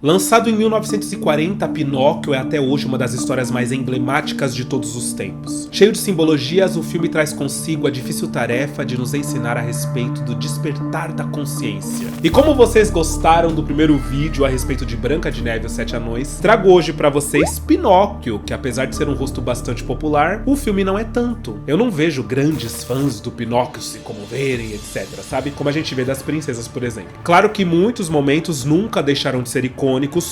Lançado em 1940, Pinóquio é até hoje uma das histórias mais emblemáticas de todos os tempos. Cheio de simbologias, o filme traz consigo a difícil tarefa de nos ensinar a respeito do despertar da consciência. E como vocês gostaram do primeiro vídeo a respeito de Branca de Neve e os Sete Anões, trago hoje pra vocês Pinóquio, que apesar de ser um rosto bastante popular, o filme não é tanto. Eu não vejo grandes fãs do Pinóquio se comoverem, etc, sabe? Como a gente vê das princesas, por exemplo. Claro que muitos momentos nunca deixaram de ser icônicos,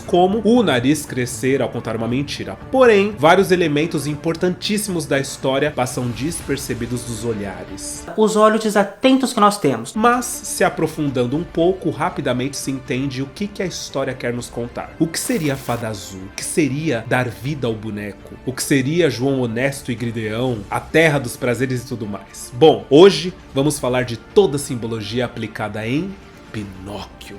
como o nariz crescer ao contar uma mentira. Porém, vários elementos importantíssimos da história passam despercebidos dos olhares. Os olhos desatentos que nós temos. Mas, se aprofundando um pouco, rapidamente se entende o que a história quer nos contar. O que seria a Fada Azul? O que seria dar vida ao boneco? O que seria João Honesto e Grideão? A Terra dos Prazeres e tudo mais? Bom, hoje vamos falar de toda a simbologia aplicada em Pinóquio.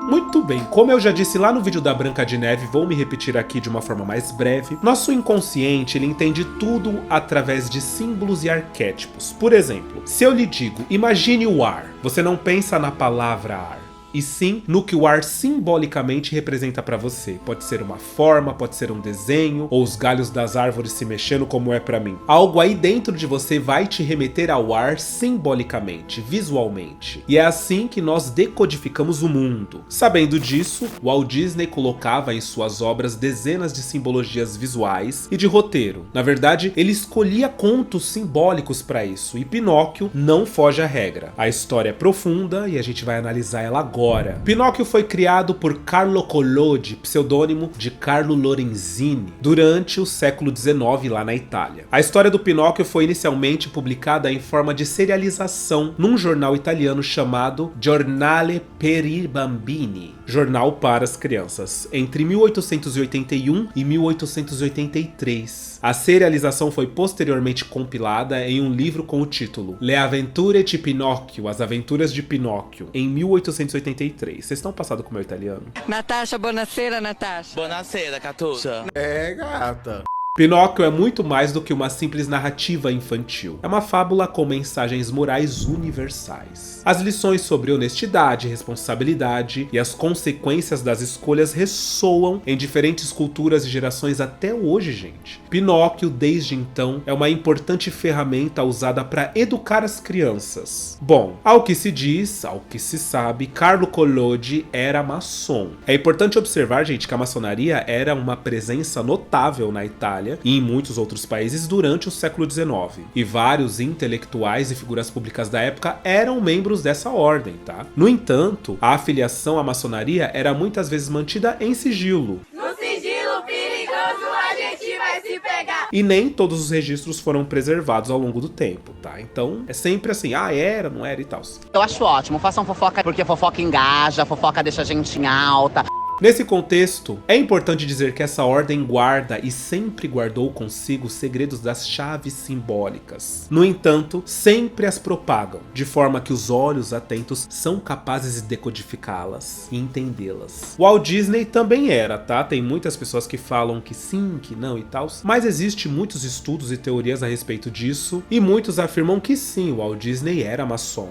Muito bem, como eu já disse lá no vídeo da Branca de Neve, vou me repetir aqui de uma forma mais breve. Nosso inconsciente, ele entende tudo através de símbolos e arquétipos. Por exemplo, se eu lhe digo, imagine o ar, você não pensa na palavra ar, e sim no que o ar simbolicamente representa para você. Pode ser uma forma, pode ser um desenho, ou os galhos das árvores se mexendo, como é para mim. Algo aí dentro de você vai te remeter ao ar simbolicamente, visualmente. E é assim que nós decodificamos o mundo. Sabendo disso, Walt Disney colocava em suas obras dezenas de simbologias visuais e de roteiro. Na verdade, ele escolhia contos simbólicos para isso, e Pinóquio não foge à regra. A história é profunda e a gente vai analisar ela agora. Pinóquio foi criado por Carlo Collodi, pseudônimo de Carlo Lorenzini, durante o século XIX lá na Itália. A história do Pinóquio foi inicialmente publicada em forma de serialização num jornal italiano chamado Giornale per i Bambini, jornal para as crianças, entre 1881 e 1883. A serialização foi posteriormente compilada em um livro com o título Le Avventure di Pinocchio, As Aventuras de Pinóquio, em 1883. Vocês estão passados com o meu italiano? Natasha, buonasera, Natasha. Buonasera, Catuxa. É, gata. Pinóquio é muito mais do que uma simples narrativa infantil. É uma fábula com mensagens morais universais. As lições sobre honestidade, responsabilidade e as consequências das escolhas ressoam em diferentes culturas e gerações até hoje, gente. Pinóquio, desde então, é uma importante ferramenta usada para educar as crianças. Bom, ao que se diz, ao que se sabe, Carlo Collodi era maçom. É importante observar, gente, que a maçonaria era uma presença notável na Itália e em muitos outros países durante o século XIX. E vários intelectuais e figuras públicas da época eram membros dessa ordem, tá? No entanto, a afiliação à maçonaria era muitas vezes mantida em sigilo. No sigilo perigoso a gente vai se pegar. E nem todos os registros foram preservados ao longo do tempo, tá? Então é sempre assim, era, não era e tal. Eu acho ótimo, façam fofoca porque fofoca engaja, fofoca deixa a gente em alta. Nesse contexto, é importante dizer que essa ordem guarda e sempre guardou consigo os segredos das chaves simbólicas. No entanto, sempre as propagam, de forma que os olhos atentos são capazes de decodificá-las e entendê-las. Walt Disney também era, tá? Tem muitas pessoas que falam que sim, que não e tal, mas existe muitos estudos e teorias a respeito disso, e muitos afirmam que sim, Walt Disney era maçom.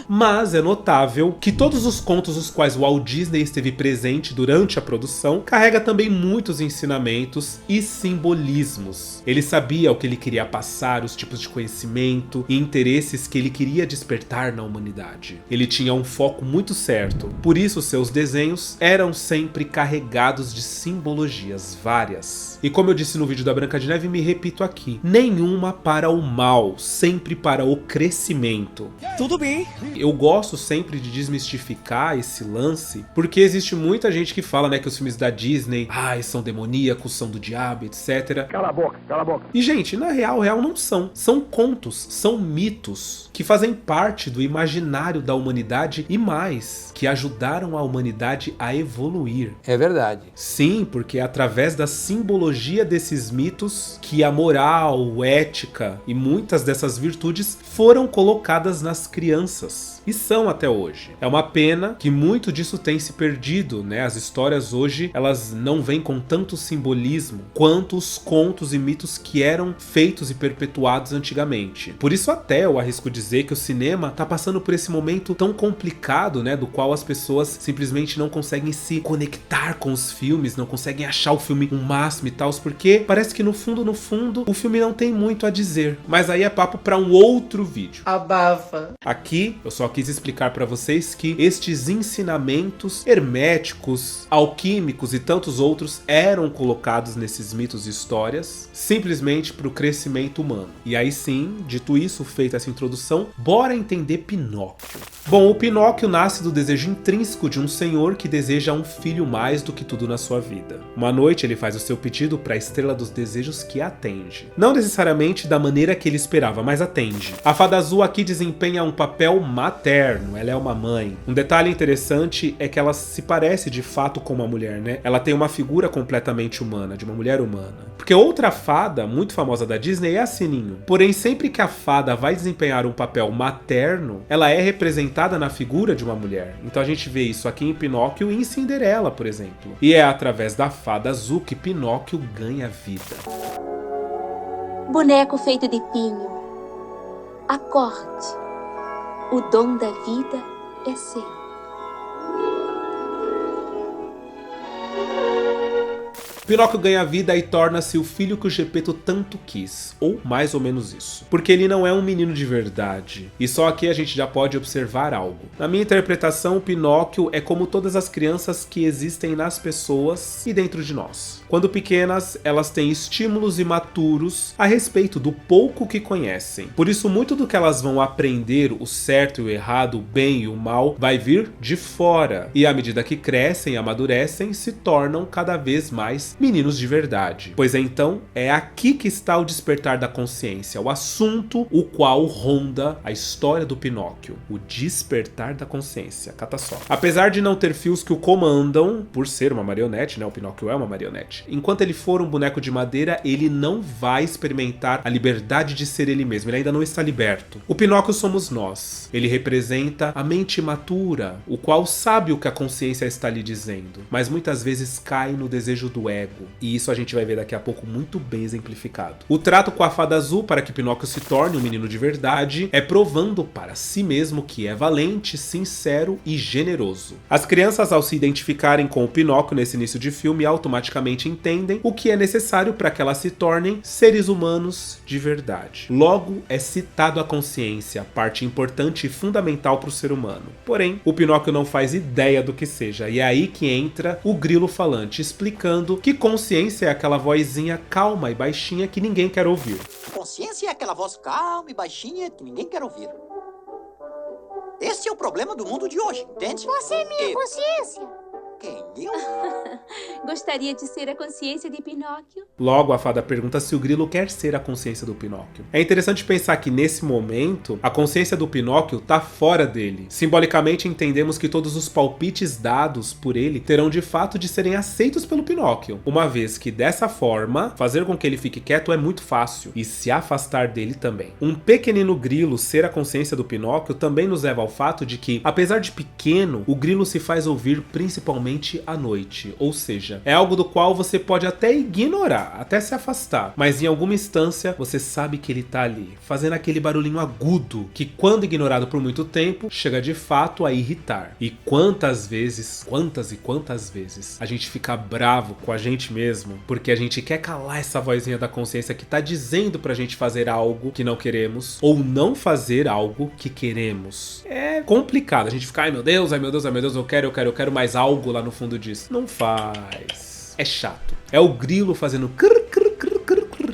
Mas é notável que todos os contos os quais Walt Disney esteve presente durante a produção carrega também muitos ensinamentos e simbolismos. Ele sabia o que ele queria passar, os tipos de conhecimento e interesses que ele queria despertar na humanidade. Ele tinha um foco muito certo, por isso seus desenhos eram sempre carregados de simbologias várias. E como eu disse no vídeo da Branca de Neve, me repito aqui, nenhuma para o mal, sempre para o crescimento. Tudo bem. Eu gosto sempre de desmistificar esse lance, porque existe muita gente que fala, né, que os filmes da Disney, são demoníacos, são do diabo, etc. Cala a boca, cala a boca. E, gente, na real não são. São contos, são mitos que fazem parte do imaginário da humanidade e mais, que ajudaram a humanidade a evoluir. É verdade. Sim, porque é através da simbologia desses mitos que a moral, ética e muitas dessas virtudes foram colocadas nas crianças. E são até hoje. É uma pena que muito disso tem se perdido, né? As histórias hoje, elas não vêm com tanto simbolismo quanto os contos e mitos que eram feitos e perpetuados antigamente. Por isso até eu arrisco dizer que o cinema tá passando por esse momento tão complicado, né? Do qual as pessoas simplesmente não conseguem se conectar com os filmes, não conseguem achar o filme um máximo e tal, porque parece que no fundo, o filme não tem muito a dizer. Mas aí é papo pra um outro vídeo. Abafa. Aqui eu só quis explicar pra vocês que estes ensinamentos herméticos, alquímicos e tantos outros eram colocados nesses mitos e histórias simplesmente pro crescimento humano. E aí sim, dito isso, feita essa introdução, bora entender Pinóquio. Bom, o Pinóquio nasce do desejo intrínseco de um senhor que deseja um filho mais do que tudo na sua vida. Uma noite ele faz o seu pedido para a estrela dos desejos, que atende. Não necessariamente da maneira que ele esperava, mas atende. A fada azul aqui desempenha um papel materno, ela é uma mãe. Um detalhe interessante é que ela se parece de fato com uma mulher, né? Ela tem uma figura completamente humana, de uma mulher humana. Porque outra fada muito famosa da Disney é a Sininho. Porém, sempre que a fada vai desempenhar um papel materno, ela é representada na figura de uma mulher. Então a gente vê isso aqui em Pinóquio e em Cinderela, por exemplo. E é através da fada azul que Pinóquio ganha vida. Boneco feito de pinho. Acorde. O dom da vida é seu. Pinóquio ganha vida e torna-se o filho que o Gepeto tanto quis, ou mais ou menos isso. Porque ele não é um menino de verdade. E só aqui a gente já pode observar algo. Na minha interpretação, Pinóquio é como todas as crianças que existem nas pessoas e dentro de nós. Quando pequenas, elas têm estímulos imaturos a respeito do pouco que conhecem. Por isso, muito do que elas vão aprender, o certo e o errado, o bem e o mal, vai vir de fora. E à medida que crescem e amadurecem, se tornam cada vez mais meninos de verdade. Pois então, é aqui que está o despertar da consciência, o assunto o qual ronda a história do Pinóquio. O despertar da consciência. Cata só. Apesar de não ter fios que o comandam, por ser uma marionete, né? O Pinóquio é uma marionete. Enquanto ele for um boneco de madeira, ele não vai experimentar a liberdade de ser ele mesmo. Ele ainda não está liberto. O Pinóquio somos nós. Ele representa a mente imatura, o qual sabe o que a consciência está lhe dizendo, mas muitas vezes cai no desejo do ego. E isso a gente vai ver daqui a pouco muito bem exemplificado. O trato com a fada azul para que Pinóquio se torne um menino de verdade é provando para si mesmo que é valente, sincero e generoso. As crianças, ao se identificarem com o Pinóquio nesse início de filme, automaticamente entendem o que é necessário para que elas se tornem seres humanos de verdade. Logo, é citado a consciência, parte importante e fundamental para o ser humano. Porém, o Pinóquio não faz ideia do que seja, e é aí que entra o grilo falante, explicando que consciência é aquela vozinha calma e baixinha que ninguém quer ouvir. Consciência é aquela voz calma e baixinha que ninguém quer ouvir. Esse é o problema do mundo de hoje, entende? Você é minha consciência. Quem? Eu? Gostaria de ser a consciência de Pinóquio? Logo, a fada pergunta se o grilo quer ser a consciência do Pinóquio. É interessante pensar que, nesse momento, a consciência do Pinóquio tá fora dele. Simbolicamente, entendemos que todos os palpites dados por ele terão de fato de serem aceitos pelo Pinóquio, uma vez que, dessa forma, fazer com que ele fique quieto é muito fácil, e se afastar dele também. Um pequenino grilo ser a consciência do Pinóquio também nos leva ao fato de que, apesar de pequeno, o grilo se faz ouvir principalmente à noite, ou seja, é algo do qual você pode até ignorar, até se afastar, mas em alguma instância você sabe que ele tá ali, fazendo aquele barulhinho agudo, que quando ignorado por muito tempo, chega de fato a irritar. E quantas vezes a gente fica bravo com a gente mesmo, porque a gente quer calar essa vozinha da consciência que tá dizendo pra gente fazer algo que não queremos, ou não fazer algo que queremos. É complicado, a gente fica, ai meu Deus, eu quero mais algo lá no fundo disso. Não faz. É chato. É o grilo fazendo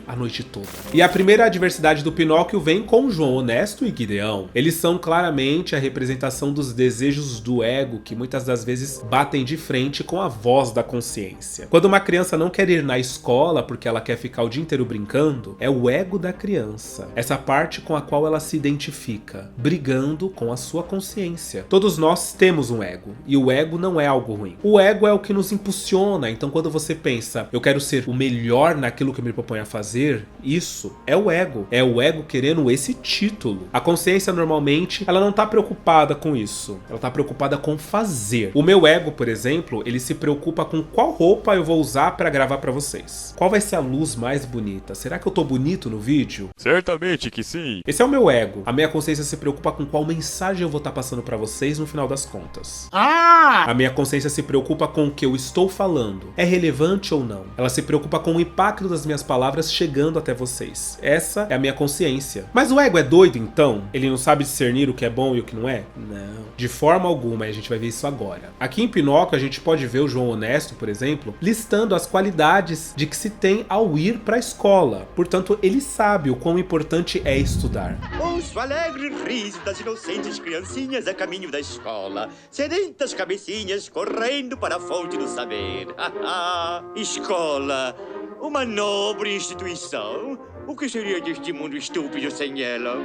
a noite toda. E a primeira adversidade do Pinóquio vem com João Honesto e Gideão. Eles são claramente a representação dos desejos do ego que muitas das vezes batem de frente com a voz da consciência. Quando uma criança não quer ir na escola porque ela quer ficar o dia inteiro brincando, é o ego da criança. Essa parte com a qual ela se identifica, brigando com a sua consciência. Todos nós temos um ego, e o ego não é algo ruim. O ego é o que nos impulsiona, então quando você pensa, eu quero ser o melhor naquilo que eu me proponho a fazer, fazer isso é o ego. É o ego querendo esse título. A consciência normalmente, ela não tá preocupada com isso. Ela tá preocupada com fazer. O meu ego, por exemplo, ele se preocupa com qual roupa eu vou usar pra gravar pra vocês. Qual vai ser a luz mais bonita? Será que eu tô bonito no vídeo? Certamente que sim. Esse é o meu ego. A minha consciência se preocupa com qual mensagem eu vou estar passando pra vocês no final das contas. A minha consciência se preocupa com o que eu estou falando. É relevante ou não? Ela se preocupa com o impacto das minhas palavras chegando até vocês. Essa é a minha consciência. Mas o ego é doido, então? Ele não sabe discernir o que é bom e o que não é? Não. De forma alguma, e a gente vai ver isso agora. Aqui em Pinóquio, a gente pode ver o João Honesto, por exemplo, listando as qualidades de que se tem ao ir pra escola. Portanto, ele sabe o quão importante é estudar. Ouço o alegre riso das inocentes criancinhas a caminho da escola, sedentas cabecinhas correndo para a fonte do saber. Escola, uma nobre instituição. O que seria deste mundo estúpido sem ela?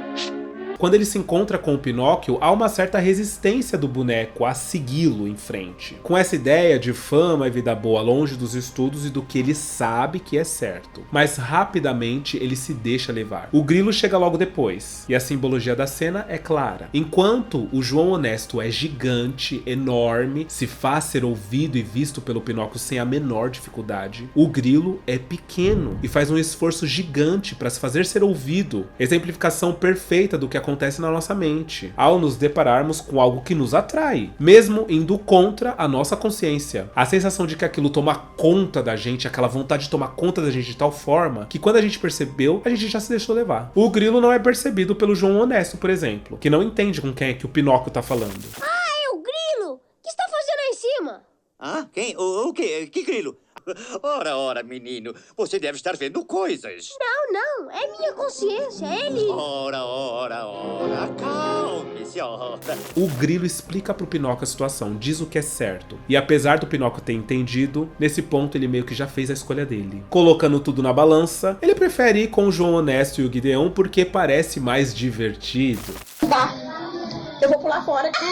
Quando ele se encontra com o Pinóquio, há uma certa resistência do boneco a segui-lo em frente. Com essa ideia de fama e vida boa longe dos estudos e do que ele sabe que é certo. Mas rapidamente ele se deixa levar. O grilo chega logo depois, e a simbologia da cena é clara. Enquanto o João Honesto é gigante, enorme, se faz ser ouvido e visto pelo Pinóquio sem a menor dificuldade, o grilo é pequeno e faz um esforço gigante para se fazer ser ouvido. Exemplificação perfeita do que acontece na nossa mente ao nos depararmos com algo que nos atrai, mesmo indo contra a nossa consciência. A sensação de que aquilo toma conta da gente, aquela vontade de tomar conta da gente de tal forma que quando a gente percebeu, a gente já se deixou levar. O grilo não é percebido pelo João Honesto, por exemplo, que não entende com quem é que o Pinóquio tá falando. É o grilo! O que está fazendo aí em cima? Quem? O quê? Que grilo? Ora, menino, você deve estar vendo coisas. Não, é minha consciência, ele... Ora, acalme-se, ora. O grilo explica pro Pinóquio a situação, diz o que é certo. E apesar do Pinóquio ter entendido, nesse ponto ele meio que já fez a escolha dele. Colocando tudo na balança, ele prefere ir com o João Honesto e o Gideon porque parece mais divertido. Tá, eu vou pular fora. Tchau.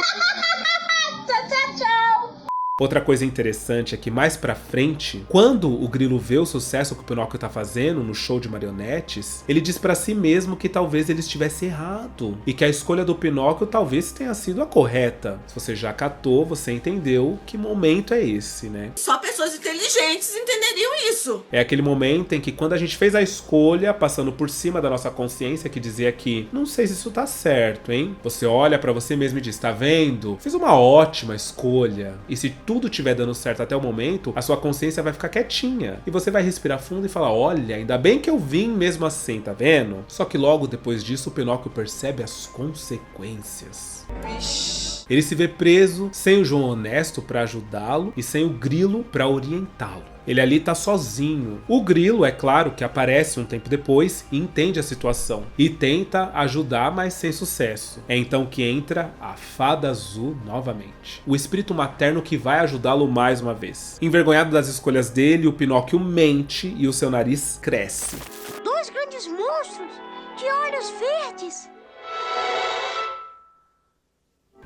Outra coisa interessante é que mais pra frente, quando o grilo vê o sucesso que o Pinóquio tá fazendo no show de marionetes, ele diz pra si mesmo que talvez ele estivesse errado e que a escolha do Pinóquio talvez tenha sido a correta. Se você já catou, você entendeu que momento é esse, né? Só pessoas inteligentes entenderiam isso. É aquele momento em que quando a gente fez a escolha, passando por cima da nossa consciência que dizia que não sei se isso tá certo, hein? Você olha pra você mesmo e diz, tá vendo? Fiz uma ótima escolha. E se tudo estiver dando certo até o momento, a sua consciência vai ficar quietinha. E você vai respirar fundo e falar, olha, ainda bem que eu vim mesmo assim, tá vendo? Só que logo depois disso, o Pinóquio percebe as consequências. Ele se vê preso, sem o João Honesto pra ajudá-lo e sem o grilo pra orientá-lo. Ele ali tá sozinho. O grilo, é claro, que aparece um tempo depois e entende a situação. E tenta ajudar, mas sem sucesso. É então que entra a Fada Azul novamente. O espírito materno que vai ajudá-lo mais uma vez. Envergonhado das escolhas dele, o Pinóquio mente e o seu nariz cresce. 2 grandes monstros de olhos verdes.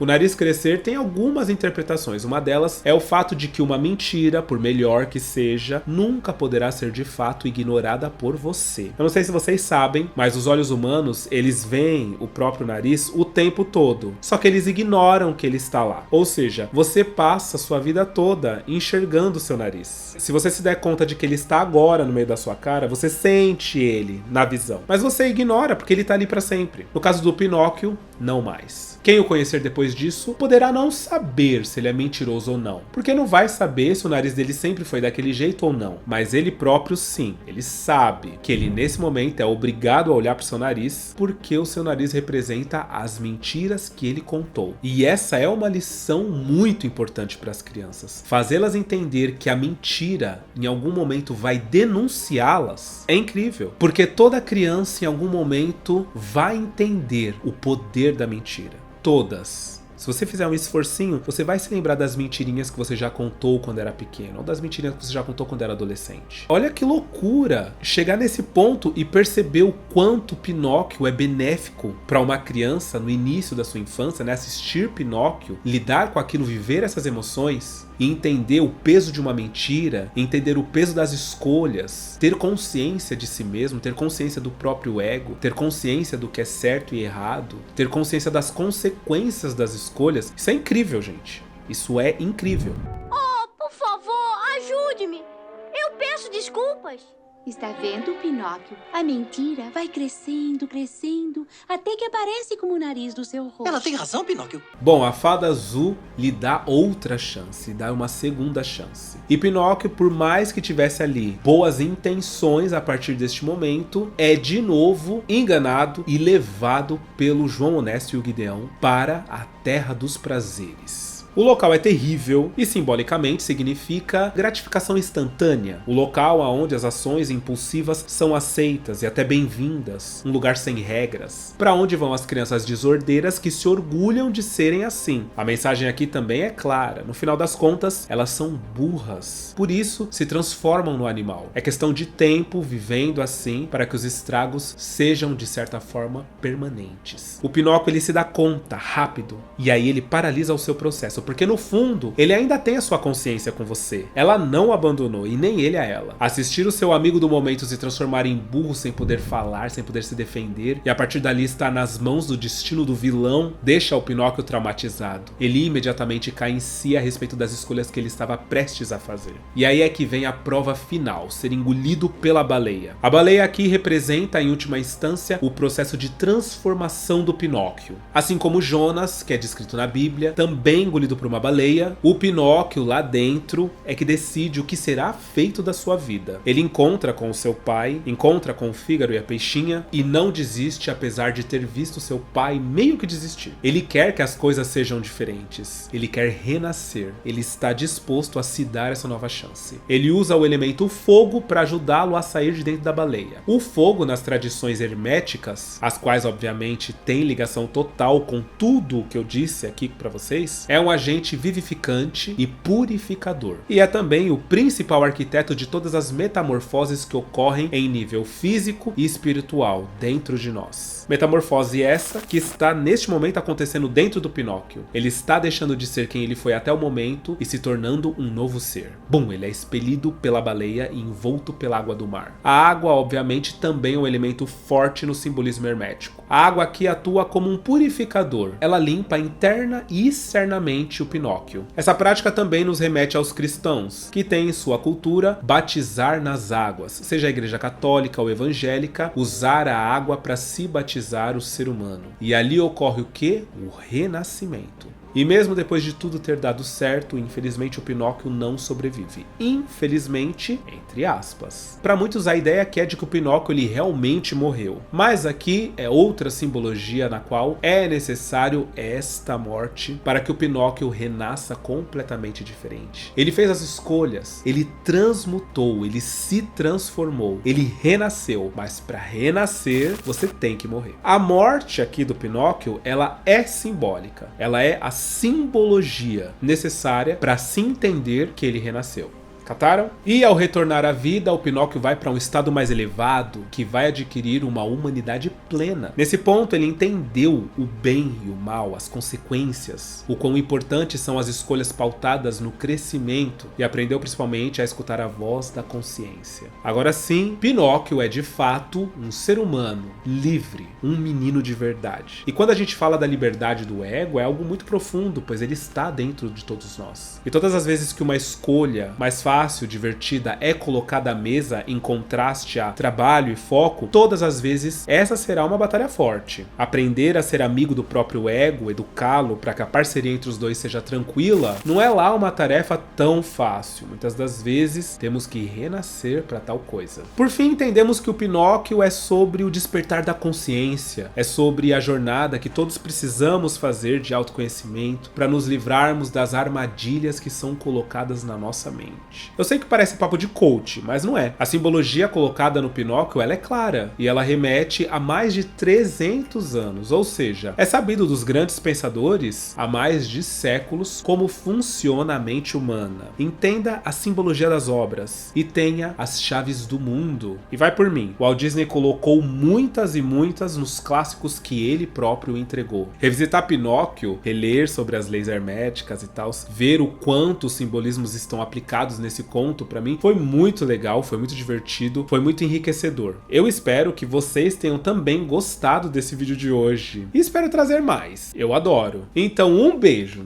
O nariz crescer tem algumas interpretações. Uma delas é o fato de que uma mentira, por melhor que seja, nunca poderá ser de fato ignorada por você. Eu não sei se vocês sabem, mas os olhos humanos, eles veem o próprio nariz o tempo todo. Só que eles ignoram que ele está lá. Ou seja, você passa a sua vida toda enxergando o seu nariz. Se você se der conta de que ele está agora no meio da sua cara, você sente ele na visão. Mas você ignora porque ele está ali para sempre. No caso do Pinóquio, não mais. Quem o conhecer depois disso poderá não saber se ele é mentiroso ou não, porque não vai saber se o nariz dele sempre foi daquele jeito ou não, mas ele próprio sim, ele sabe que ele nesse momento é obrigado a olhar para o seu nariz porque o seu nariz representa as mentiras que ele contou. E essa é uma lição muito importante para as crianças, fazê-las entender que a mentira em algum momento vai denunciá-las é incrível, porque toda criança em algum momento vai entender o poder da mentira. Todas. Se você fizer um esforcinho, você vai se lembrar das mentirinhas que você já contou quando era pequeno, ou das mentirinhas que você já contou quando era adolescente. Olha que loucura chegar nesse ponto e perceber o quanto Pinóquio é benéfico para uma criança no início da sua infância, né? Assistir Pinóquio, lidar com aquilo, viver essas emoções e entender o peso de uma mentira, entender o peso das escolhas, ter consciência de si mesmo, ter consciência do próprio ego, ter consciência do que é certo e errado, ter consciência das consequências das escolhas. Isso é incrível, gente. Isso é incrível. Oh, por favor, ajude-me. Eu peço desculpas. Está vendo, Pinóquio? A mentira vai crescendo, crescendo, até que aparece como o nariz do seu rosto. Ela tem razão, Pinóquio. Bom, a Fada Azul lhe dá outra chance, dá uma segunda chance. E Pinóquio, por mais que tivesse ali boas intenções a partir deste momento, é de novo enganado e levado pelo João Honesto e o Gideão para a Terra dos Prazeres. O local é terrível e simbolicamente significa gratificação instantânea. O local onde as ações impulsivas são aceitas e até bem-vindas. Um lugar sem regras. Para onde vão as crianças desordeiras que se orgulham de serem assim. A mensagem aqui também é clara. No final das contas, elas são burras. Por isso, se transformam no animal. É questão de tempo vivendo assim para que os estragos sejam, de certa forma, permanentes. O Pinóquio, ele se dá conta rápido e aí ele paralisa o seu processo. Porque no fundo, ele ainda tem a sua consciência com você. Ela não o abandonou e nem ele a ela. Assistir o seu amigo do momento se transformar em burro sem poder falar, sem poder se defender, e a partir dali estar nas mãos do destino do vilão, deixa o Pinóquio traumatizado. Ele imediatamente cai em si a respeito das escolhas que ele estava prestes a fazer. E aí é que vem a prova final, ser engolido pela baleia. A baleia aqui representa, em última instância, o processo de transformação do Pinóquio. Assim como Jonas, que é descrito na Bíblia, também engolido por uma baleia, o Pinóquio lá dentro é que decide o que será feito da sua vida. Ele encontra com o seu pai, encontra com o Fígaro e a Peixinha e não desiste apesar de ter visto seu pai meio que desistir. Ele quer que as coisas sejam diferentes. Ele quer renascer. Ele está disposto a se dar essa nova chance. Ele usa o elemento fogo para ajudá-lo a sair de dentro da baleia. O fogo, nas tradições herméticas, as quais obviamente tem ligação total com tudo o que eu disse aqui para vocês, é um agente vivificante e purificador. E é também o principal arquiteto de todas as metamorfoses que ocorrem em nível físico e espiritual dentro de nós. Metamorfose essa que está neste momento acontecendo dentro do Pinóquio. Ele está deixando de ser quem ele foi até o momento e se tornando um novo ser. Bum, ele é expelido pela baleia e envolto pela água do mar. A água, obviamente, também é um elemento forte no simbolismo hermético. A água aqui atua como um purificador. Ela limpa interna e externamente o Pinóquio. Essa prática também nos remete aos cristãos, que têm em sua cultura batizar nas águas, seja a igreja católica ou evangélica, usar a água para se batizar o ser humano. E ali ocorre o quê? O renascimento. E mesmo depois de tudo ter dado certo, infelizmente o Pinóquio não sobrevive. Infelizmente, entre aspas. Para muitos a ideia aqui é de que o Pinóquio ele realmente morreu. Mas aqui é outra simbologia na qual é necessário esta morte para que o Pinóquio renasça completamente diferente. Ele fez as escolhas, ele transmutou, ele se transformou, ele renasceu. Mas para renascer, você tem que morrer. A morte aqui do Pinóquio, ela é simbólica. Ela é a simbologia necessária para se entender que ele renasceu. Cataram? E ao retornar à vida, o Pinóquio vai para um estado mais elevado, que vai adquirir uma humanidade plena. Nesse ponto, ele entendeu o bem e o mal, as consequências, o quão importantes são as escolhas pautadas no crescimento e aprendeu principalmente a escutar a voz da consciência. Agora sim, Pinóquio é de fato um ser humano livre, um menino de verdade. E quando a gente fala da liberdade do ego, é algo muito profundo, pois ele está dentro de todos nós. E todas as vezes que uma escolha mais fácil, divertida, é colocada à mesa em contraste a trabalho e foco, todas as vezes essa será uma batalha forte. Aprender a ser amigo do próprio ego, educá-lo para que a parceria entre os dois seja tranquila, não é lá uma tarefa tão fácil. Muitas das vezes temos que renascer para tal coisa. Por fim, entendemos que o Pinóquio é sobre o despertar da consciência, é sobre a jornada que todos precisamos fazer de autoconhecimento para nos livrarmos das armadilhas que são colocadas na nossa mente. gente. Eu sei que parece papo de coach, mas não é. A simbologia colocada no Pinóquio, ela é clara, e ela remete a mais de 300 anos, ou seja, é sabido dos grandes pensadores há mais de séculos como funciona a mente humana. Entenda a simbologia das obras e tenha as chaves do mundo. E vai por mim, o Walt Disney colocou muitas e muitas nos clássicos que ele próprio entregou. Revisitar Pinóquio, reler sobre as leis herméticas e tal, ver o quanto os simbolismos estão aplicados nesse conto, pra mim, foi muito legal, foi muito divertido, foi muito enriquecedor. Eu espero que vocês tenham também gostado desse vídeo de hoje. E espero trazer mais. Eu adoro. Então, um beijo.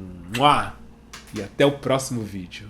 E até o próximo vídeo.